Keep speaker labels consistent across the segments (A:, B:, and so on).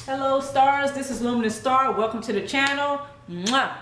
A: Hello stars, this is Luminousz Ztarr. Welcome to the channel. Mwah.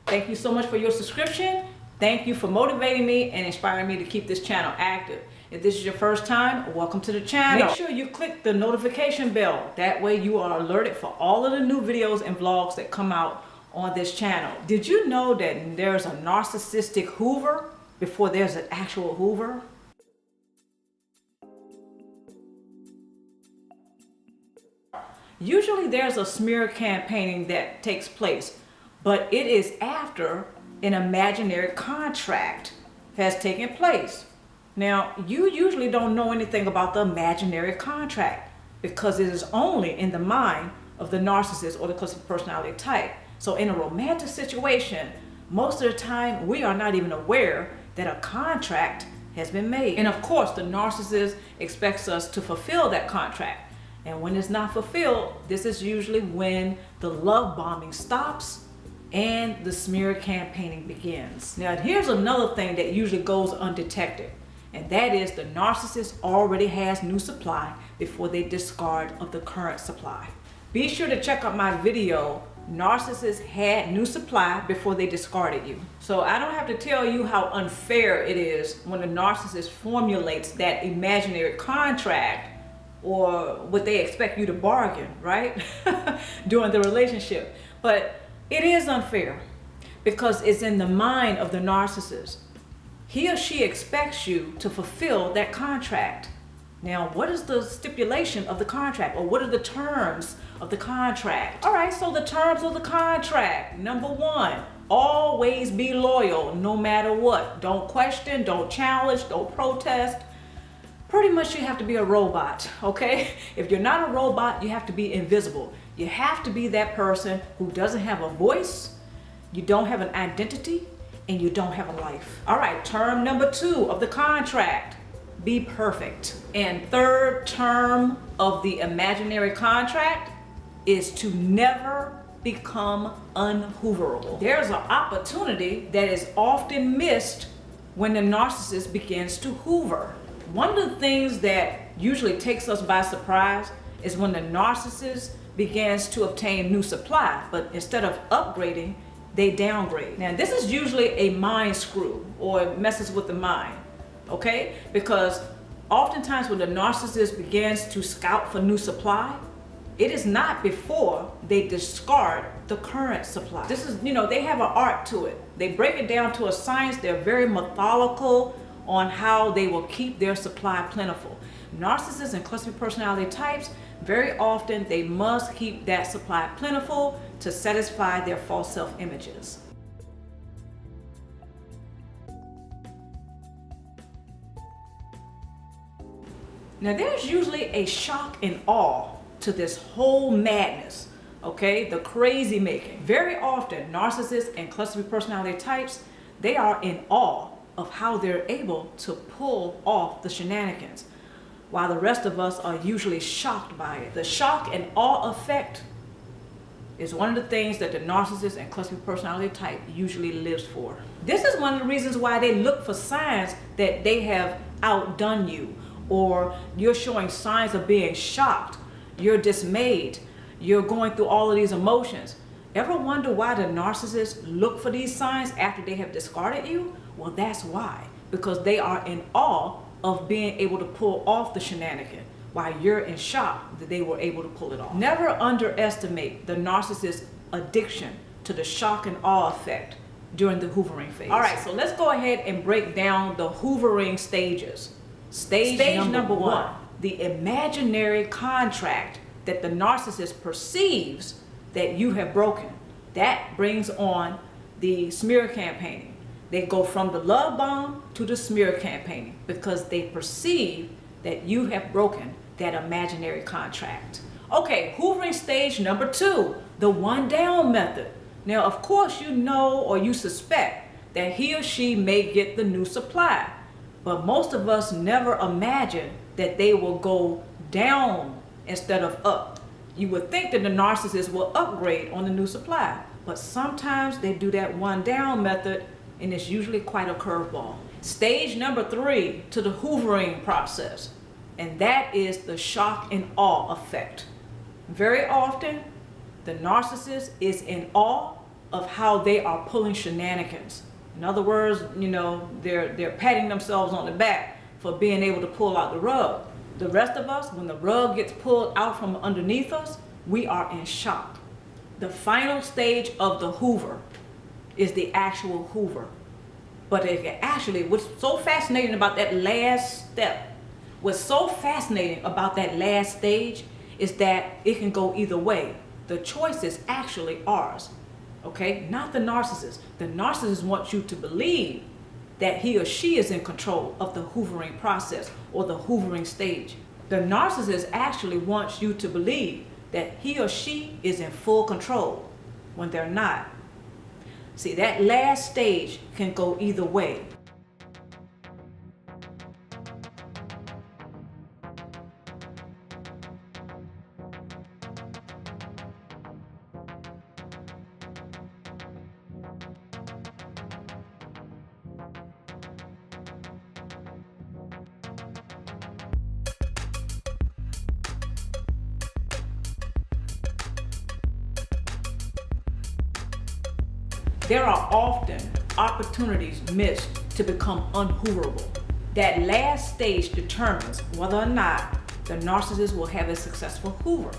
A: Thank you so much for your subscription. Thank you for motivating me and inspiring me to keep this channel active. If this is your first time, welcome to the channel. Make sure you click the notification bell. That way you are alerted for all of the new videos and vlogs that come out on this channel. Did you know that there's a narcissistic hoover before there's an actual hoover? Usually there's a smear campaigning that takes place, but it is after an imaginary contract has taken place. Now, you usually don't know anything about the imaginary contract because it is only in the mind of the narcissist or the cluster personality type. So in a romantic situation, most of the time we are not even aware that a contract has been made. And of course, the narcissist expects us to fulfill that contract. And when it's not fulfilled, this is usually when the love bombing stops and the smear campaigning begins. Now, here's another thing that usually goes undetected, and that is the narcissist already has new supply before they discard of the current supply. Be sure to check out my video, Narcissists Had New Supply Before They Discarded You. So I don't have to tell you how unfair it is when the narcissist formulates that imaginary contract or what they expect you to bargain, right? During the relationship. But it is unfair because it's in the mind of the narcissist. He or she expects you to fulfill that contract. Now, what is the stipulation of the contract, or what are the terms of the contract? All right, so the terms of the contract. Number one, always be loyal no matter what. Don't question, don't challenge, don't protest. Pretty much you have to be a robot, okay? If you're not a robot, you have to be invisible. You have to be that person who doesn't have a voice, you don't have an identity, and you don't have a life. All right, term number two of the contract. Be perfect. And third term of the imaginary contract is to never become unhooverable. There's an opportunity that is often missed when the narcissist begins to hoover. One of the things that usually takes us by surprise is when the narcissist begins to obtain new supply, but instead of upgrading, they downgrade. Now, this is usually a mind screw or messes with the mind. Okay, because oftentimes when the narcissist begins to scout for new supply, it is not before they discard the current supply. This is, they have an art to it. They break it down to a science. They're very methodical on how they will keep their supply plentiful. Narcissists and cluster personality types, very often they must keep that supply plentiful to satisfy their false self-images. Now, there's usually a shock and awe to this whole madness, okay? The crazy making. Very often, narcissists and cluster personality types, they are in awe of how they're able to pull off the shenanigans, while the rest of us are usually shocked by it. The shock and awe effect is one of the things that the narcissist and cluster personality type usually lives for. This is one of the reasons why they look for signs that they have outdone you, or you're showing signs of being shocked, you're dismayed, you're going through all of these emotions. Ever wonder why the narcissists look for these signs after they have discarded you? Well, that's why. Because they are in awe of being able to pull off the shenanigan, while you're in shock that they were able to pull it off. Never underestimate the narcissist's addiction to the shock and awe effect during the hoovering phase. All right, so let's go ahead and break down the hoovering stages. Stage number one, the imaginary contract that the narcissist perceives that you have broken. That brings on the smear campaigning. They go from the love bomb to the smear campaigning because they perceive that you have broken that imaginary contract. Okay, hoovering stage number two, the one down method. Now, of course, you know or you suspect that he or she may get the new supply. But most of us never imagine that they will go down instead of up. You would think that the narcissist will upgrade on the new supply, but sometimes they do that one down method, and it's usually quite a curveball. Stage number 3 to the hoovering process, and that is the shock and awe effect. Very often, the narcissist is in awe of how they are pulling shenanigans. In other words, they're patting themselves on the back for being able to pull out the rug. The rest of us, when the rug gets pulled out from underneath us, we are in shock. The final stage of the hoover is the actual hoover. But what's so fascinating about that last step, what's so fascinating about that last stage is that it can go either way. The choice is actually ours, okay? Not the narcissist. The narcissist wants you to believe that he or she is in control of the hoovering process or the hoovering stage. The narcissist actually wants you to believe that he or she is in full control when they're not. See, that last stage can go either way. There are often opportunities missed to become unhooverable. That last stage determines whether or not the narcissist will have a successful hoover.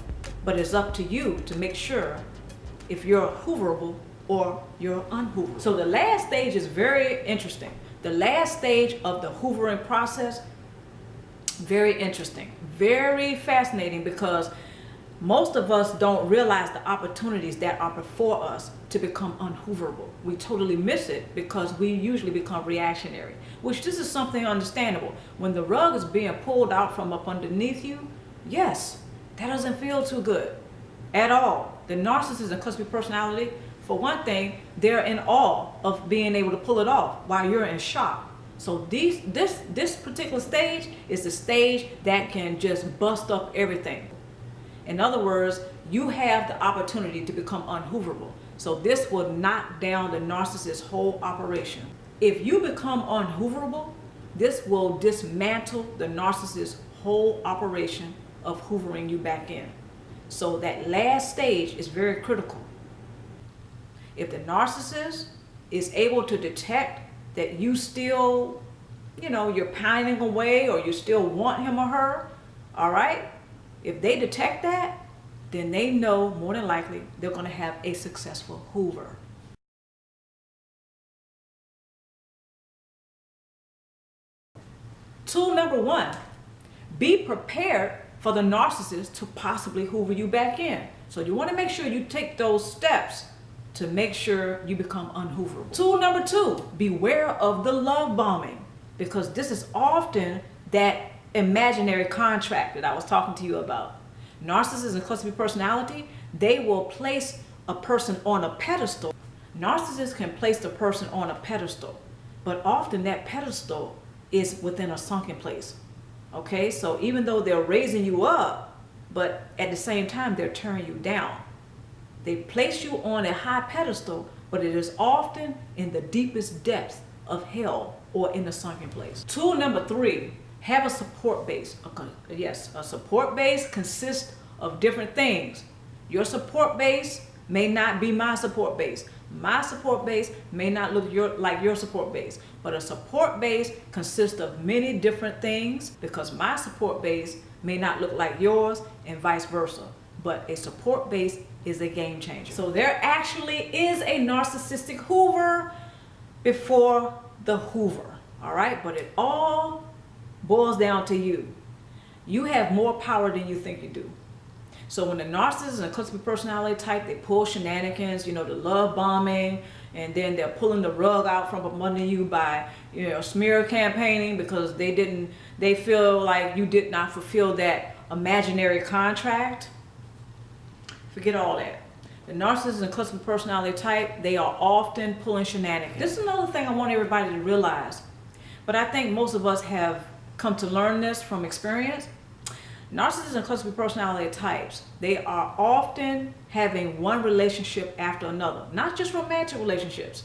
A: But it's up to you to make sure if you're hooverable or you're unhooverable. So the last stage is very interesting. The last stage of the hoovering process, very interesting, very fascinating, because most of us don't realize the opportunities that are before us to become unhooverable. We totally miss it because we usually become reactionary, which this is something understandable. When the rug is being pulled out from up underneath you, yes, that doesn't feel too good at all. The narcissist and cluster personality, for one thing, they're in awe of being able to pull it off while you're in shock. So this particular stage is the stage that can just bust up everything. In other words, you have the opportunity to become unhooverable. So this will knock down the narcissist's whole operation. If you become unhooverable, this will dismantle the narcissist's whole operation of hoovering you back in. So that last stage is very critical. If the narcissist is able to detect that you still, you're pining away or you still want him or her, all right? If they detect that, then they know more than likely they're going to have a successful hoover. Tool number 1, be prepared for the narcissist to possibly hoover you back in. So you want to make sure you take those steps to make sure you become unhooverable. Tool number 2, beware of the love bombing, because this is often that imaginary contract that I was talking to you about. Narcissists and cluster B personality, they will place a person on a pedestal. Narcissists can place the person on a pedestal, but often that pedestal is within a sunken place. Okay, so even though they're raising you up, but at the same time they're tearing you down. They place you on a high pedestal, but it is often in the deepest depths of hell or in the sunken place. Tool number 3, have a support base. Yes, a support base consists of different things. Your support base may not be my support base. My support base may not look like your support base, but a support base consists of many different things, because my support base may not look like yours and vice versa. But a support base is a game changer. So there actually is a narcissistic hoover before the hoover, all right? But it all boils down to you. You have more power than you think you do. So when the narcissist and cluster B personality type, they pull shenanigans, the love bombing, and then they're pulling the rug out from under you by, smear campaigning because they feel like you did not fulfill that imaginary contract. Forget all that. The narcissist and cluster B personality type, they are often pulling shenanigans. This is another thing I want everybody to realize, but I think most of us have come to learn this from experience. Narcissists and cluster B personality types, they are often having one relationship after another, not just romantic relationships.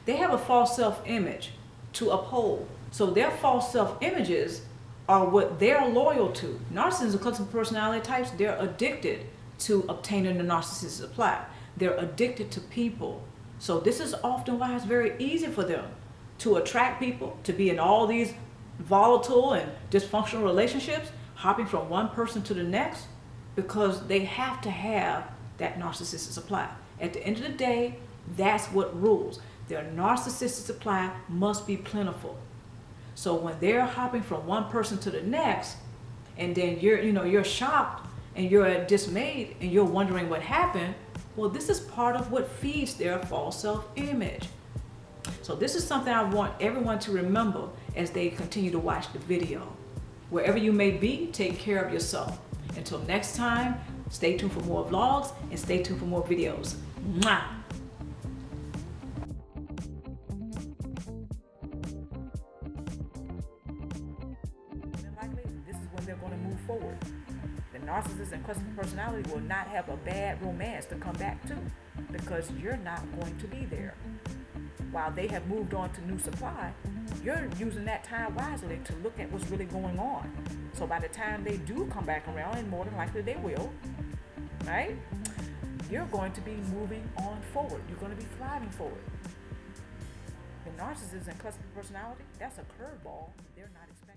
A: They have a false self-image to uphold. So their false self-images are what they're loyal to. Narcissists and cluster personality types, they're addicted to obtaining the narcissistic supply. They're addicted to people. So this is often why it's very easy for them to attract people, to be in all these volatile and dysfunctional relationships, hopping from one person to the next, because they have to have that narcissistic supply. At the end of the day, that's what rules. Their narcissistic supply must be plentiful. So when they're hopping from one person to the next, and then you're shocked and you're dismayed and you're wondering what happened, well, this is part of what feeds their false self-image. So this is something I want everyone to remember as they continue to watch the video. Wherever you may be, take care of yourself. Until next time, stay tuned for more vlogs and stay tuned for more videos. Mwah! This is when they're going to move forward. The narcissist and cluster personality will not have a bad romance to come back to, because you're not going to be there. While they have moved on to new supply, you're using that time wisely to look at what's really going on. So by the time they do come back around, and more than likely they will, right? You're going to be moving on forward. You're going to be thriving forward. The narcissist and cluster personality, that's a curveball they're not expecting.